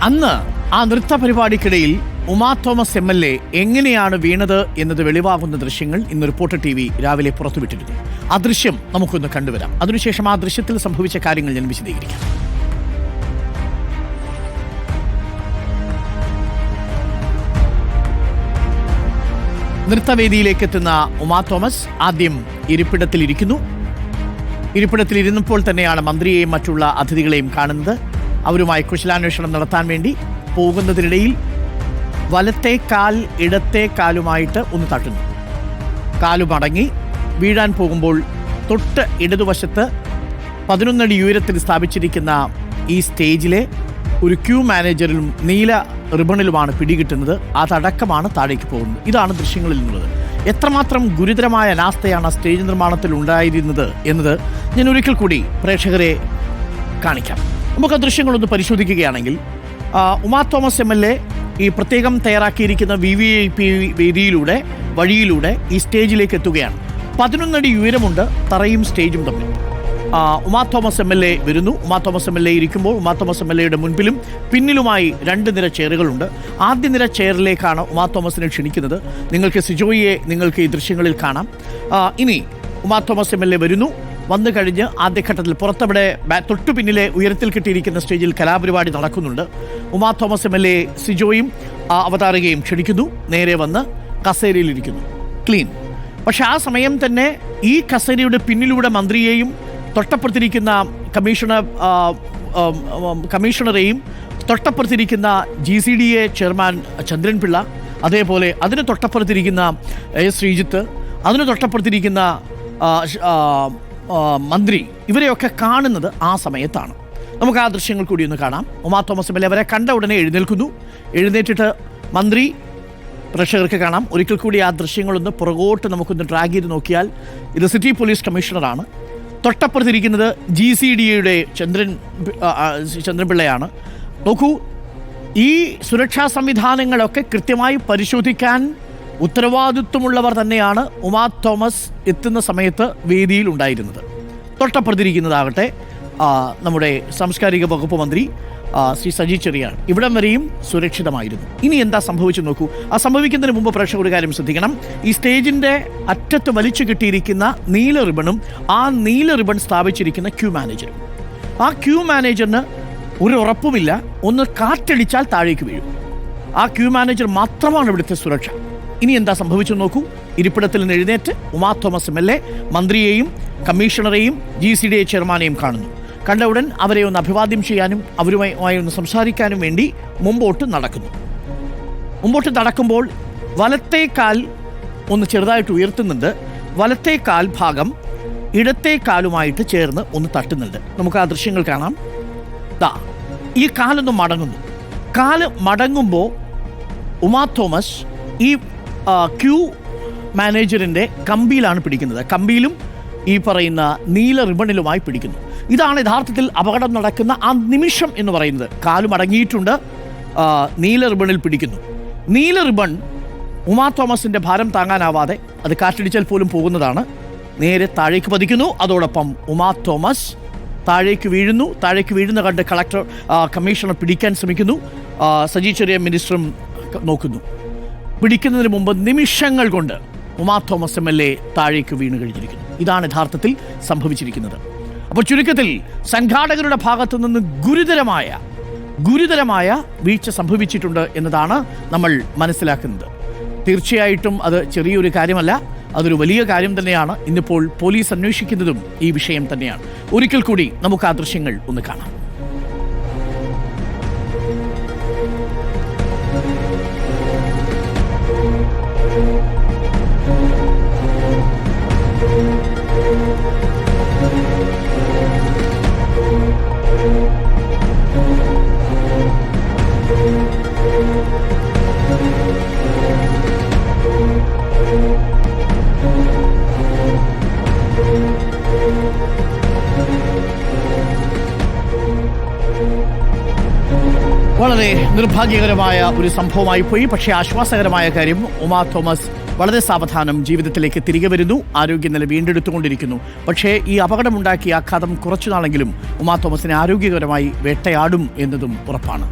അന്ന് ആ നൃത്ത പരിപാടിക്കിടയിൽ ഉമാ തോമസ് MLA എങ്ങനെയാണ് വീണത് എന്നത് വെളിവാകുന്ന ദൃശ്യങ്ങൾ ഇന്ന് റിപ്പോർട്ടർ TV രാവിലെ പുറത്തുവിട്ടിരുന്നു. ആ ദൃശ്യം നമുക്കൊന്ന് കണ്ടുവരാം. അതിനുശേഷം ആ ദൃശ്യത്തിൽ സംഭവിച്ച കാര്യങ്ങൾ ഞാൻ വിശദീകരിക്കാം. നൃത്തവേദിയിലേക്ക് എത്തുന്ന ഉമാ തോമസ് ആദ്യം ഇരിപ്പിടത്തിലിരിക്കുന്നു. ഇരിപ്പിടത്തിലിരുന്നപ്പോൾ തന്നെയാണ് മന്ത്രിയെയും മറ്റുള്ള അതിഥികളെയും കാണുന്നത്. അവരുമായി കുശലാന്വേഷണം നടത്താൻ വേണ്ടി പോകുന്നതിനിടയിൽ വലത്തെ കാൽ ഇടത്തെ കാലുമായിട്ട് ഒന്ന് തട്ടുന്നു. കാലു മടങ്ങി വീഴാൻ പോകുമ്പോൾ തൊട്ട് ഇടതുവശത്ത് 11 അടി ഉയരത്തിൽ സ്ഥാപിച്ചിരിക്കുന്ന ഈ സ്റ്റേജിലെ ഒരു ക്യൂ മാനേജറിലും നീല റിബണിലുമാണ് പിടികിട്ടുന്നത്. അതടക്കമാണ് താഴേക്ക് പോകുന്നത്. ഇതാണ് ദൃശ്യങ്ങളിൽ നിന്നുള്ളത്. എത്രമാത്രം ഗുരുതരമായ അനാസ്ഥയാണ് സ്റ്റേജ് നിർമ്മാണത്തിൽ ഉണ്ടായിരുന്നത് എന്നത് ഞാൻ ഒരിക്കൽ കൂടി പ്രേക്ഷകരെ കാണിക്കാം. നമുക്ക് ആ ദൃശ്യങ്ങളൊന്ന് പരിശോധിക്കുകയാണെങ്കിൽ ഉമാ തോമസ് MLA ഈ പ്രത്യേകം തയ്യാറാക്കിയിരിക്കുന്ന VVIP വേദിയിലൂടെ വഴിയിലൂടെ ഈ സ്റ്റേജിലേക്ക് എത്തുകയാണ്. 11 അടി ഉയരമുണ്ട് തറയും സ്റ്റേജും തമ്മിൽ. ഉമാ തോമസ് MLA വരുന്നു. ഉമാ തോമസ് MLA ഇരിക്കുമ്പോൾ ഉമാ തോമസ് MLAയുടെ മുൻപിലും പിന്നിലുമായി 2 നിര ചെയറുകളുണ്ട്. ആദ്യ നിര ചെയറിലേക്കാണ് ഉമാ തോമസിനെ ക്ഷണിക്കുന്നത്. നിങ്ങൾക്ക് സിജോയെ നിങ്ങൾക്ക് ഈ ദൃശ്യങ്ങളിൽ കാണാം. ഇനി ഉമാ തോമസ് MLA വരുന്നു. വന്നു കഴിഞ്ഞ് ആദ്യഘട്ടത്തിൽ പുറത്തവിടെ തൊട്ടു പിന്നിലെ ഉയരത്തിൽ കിട്ടിയിരിക്കുന്ന സ്റ്റേജിൽ കലാപരിപാടി നടക്കുന്നുണ്ട്. ഉമാ തോമസ് MLA സിജോയും അവതാരകയും ക്ഷണിക്കുന്നു. നേരെ വന്ന് കസേരയിലിരിക്കുന്നു. ക്ലീൻ. പക്ഷെ ആ സമയം തന്നെ ഈ കസേരയുടെ പിന്നിലൂടെ മന്ത്രിയെയും തൊട്ടപ്പുറത്തിരിക്കുന്ന കമ്മീഷണറെയും തൊട്ടപ്പുറത്തിരിക്കുന്ന GCDA ചെയർമാൻ ചന്ദ്രൻ പിള്ള, അതേപോലെ അതിന് തൊട്ടപ്പുറത്തിരിക്കുന്ന ശ്രീജിത്ത്, അതിന് തൊട്ടപ്പുറത്തിരിക്കുന്ന മന്ത്രി, ഇവരെയൊക്കെ കാണുന്നത് ആ സമയത്താണ്. നമുക്ക് ആ ദൃശ്യങ്ങൾ കൂടി ഒന്ന് കാണാം. ഉമാ തോമസ് MLA അവരെ കണ്ട ഉടനെ എഴുന്നേൽക്കുന്നു. എഴുന്നേറ്റിട്ട് മന്ത്രി പ്രേക്ഷകർക്ക് കാണാം. ഒരിക്കൽ കൂടി ആ ദൃശ്യങ്ങളൊന്ന് പുറകോട്ട് നമുക്കൊന്ന് ട്രാക്ക് ചെയ്ത് നോക്കിയാൽ ഇത് സിറ്റി പോലീസ് കമ്മീഷണറാണ്. തൊട്ടപ്പുറത്തിരിക്കുന്നത് GCDAയുടെ ചന്ദ്രൻപിള്ളയാണ്. നോക്കൂ, ഈ സുരക്ഷാ സംവിധാനങ്ങളൊക്കെ കൃത്യമായി പരിശോധിക്കാൻ ഉത്തരവാദിത്വമുള്ളവർ തന്നെയാണ് ഉമാ തോമസ് എത്തുന്ന സമയത്ത് വേദിയിൽ ഉണ്ടായിരുന്നത്. തൊട്ടപ്പുറത്തിരിക്കുന്നതാകട്ടെ നമ്മുടെ സാംസ്കാരിക വകുപ്പ് മന്ത്രി ശ്രീ സജി ചെറിയാൻ. ഇവിടം വരെയും സുരക്ഷിതമായിരുന്നു. ഇനി എന്താ സംഭവിച്ചു നോക്കൂ. ആ സംഭവിക്കുന്നതിന് മുമ്പ് പ്രേക്ഷകർ ഒരു കാര്യം ശ്രദ്ധിക്കണം. ഈ സ്റ്റേജിൻ്റെ അറ്റത്ത് വലിച്ചു കിട്ടിയിരിക്കുന്ന നീല റിബണും ആ നീല റിബൺ സ്ഥാപിച്ചിരിക്കുന്ന ക്യൂ മാനേജറും. ആ ക്യൂ മാനേജറിന് ഒരു ഉറപ്പുമില്ല. ഒന്ന് കാറ്റടിച്ചാൽ താഴേക്ക് വീഴും. ആ ക്യൂ മാനേജർ മാത്രമാണ് ഇവിടുത്തെ സുരക്ഷ. ഇനി എന്താ സംഭവിച്ചു നോക്കൂ. ഇരിപ്പിടത്തിൽ നിന്ന് എഴുന്നേറ്റ് ഉമാ തോമസ് MLA മന്ത്രിയെയും കമ്മീഷണറെയും GCDA ചെയർമാനെയും കാണുന്നു. കണ്ട ഉടൻ അവരെ ഒന്ന് അഭിവാദ്യം ചെയ്യാനും അവരുമായി ഒന്ന് സംസാരിക്കാനും വേണ്ടി മുമ്പോട്ട് നടക്കുന്നു. മുമ്പോട്ട് നടക്കുമ്പോൾ വലത്തെ കാൽ ഒന്ന് ചെറുതായിട്ട് ഉയർത്തുന്നുണ്ട്. വലത്തെ കാൽ ഭാഗം ഇടത്തെ കാലുമായിട്ട് ചേർന്ന് ഒന്ന് തട്ടുന്നുണ്ട്. നമുക്ക് ആ ദൃശ്യങ്ങൾ കാണാം. ഈ കാലൊന്ന് മടങ്ങുന്നു. കാല് മടങ്ങുമ്പോൾ ഉമാ തോമസ് ഈ ക്യൂ മാനേജറിൻ്റെ കമ്പിയിലാണ് പിടിക്കുന്നത്. കമ്പിയിലും ഈ പറയുന്ന നീല റിബണിലുമായി പിടിക്കുന്നു. ഇതാണ് യഥാർത്ഥത്തിൽ അപകടം നടക്കുന്ന ആ നിമിഷം എന്ന് പറയുന്നത്. കാലും അടങ്ങിയിട്ടുണ്ട്, നീല റിബണിൽ പിടിക്കുന്നു. നീല റിബൺ ഉമാ തോമസിൻ്റെ ഭാരം താങ്ങാനാവാതെ അത് കാറ്റടിച്ചാൽ പോലും പോകുന്നതാണ്. നേരെ താഴേക്ക് പതിക്കുന്നു. അതോടൊപ്പം ഉമാ തോമസ് താഴേക്ക് വീഴുന്നു. താഴേക്ക് വീഴുന്ന കണ്ട് കമ്മീഷണർ പിടിക്കാൻ ശ്രമിക്കുന്നു. സജി ചെറിയ മിനിസ്റ്ററും നോക്കുന്നു. പിടിക്കുന്നതിന് മുമ്പ് നിമിഷങ്ങൾ കൊണ്ട് ഉമാ തോമസ് MLA താഴേക്ക് വീണ് കഴിഞ്ഞിരിക്കുന്നു. ഇതാണ് യഥാർത്ഥത്തിൽ സംഭവിച്ചിരിക്കുന്നത്. അപ്പോൾ ചുരുക്കത്തിൽ സംഘാടകരുടെ ഭാഗത്തു നിന്ന് ഗുരുതരമായ വീഴ്ച സംഭവിച്ചിട്ടുണ്ട് എന്നതാണ് നമ്മൾ മനസ്സിലാക്കുന്നത്. തീർച്ചയായിട്ടും അത് ചെറിയൊരു കാര്യമല്ല, അതൊരു വലിയ കാര്യം തന്നെയാണ്. ഇന്നിപ്പോൾ പോലീസ് അന്വേഷിക്കുന്നതും ഈ വിഷയം തന്നെയാണ്. ഒരിക്കൽ കൂടി നമുക്ക് ആ ദൃശ്യങ്ങൾ ഒന്ന് കാണാം. വളരെ നിർഭാഗ്യകരമായ ഒരു സംഭവമായി പോയി. പക്ഷേ ആശ്വാസകരമായ കാര്യം, ഉമാ തോമസ് വളരെ സാവധാനം ജീവിതത്തിലേക്ക് തിരികെ വരുന്നു, ആരോഗ്യനില വീണ്ടെടുത്തുകൊണ്ടിരിക്കുന്നു. പക്ഷേ ഈ അപകടമുണ്ടാക്കിയ ആഘാതം കുറച്ചുനാളെങ്കിലും ഉമാ തോമസിനെ ആരോഗ്യകരമായി വേട്ടയാടും എന്നതും ഉറപ്പാണ്.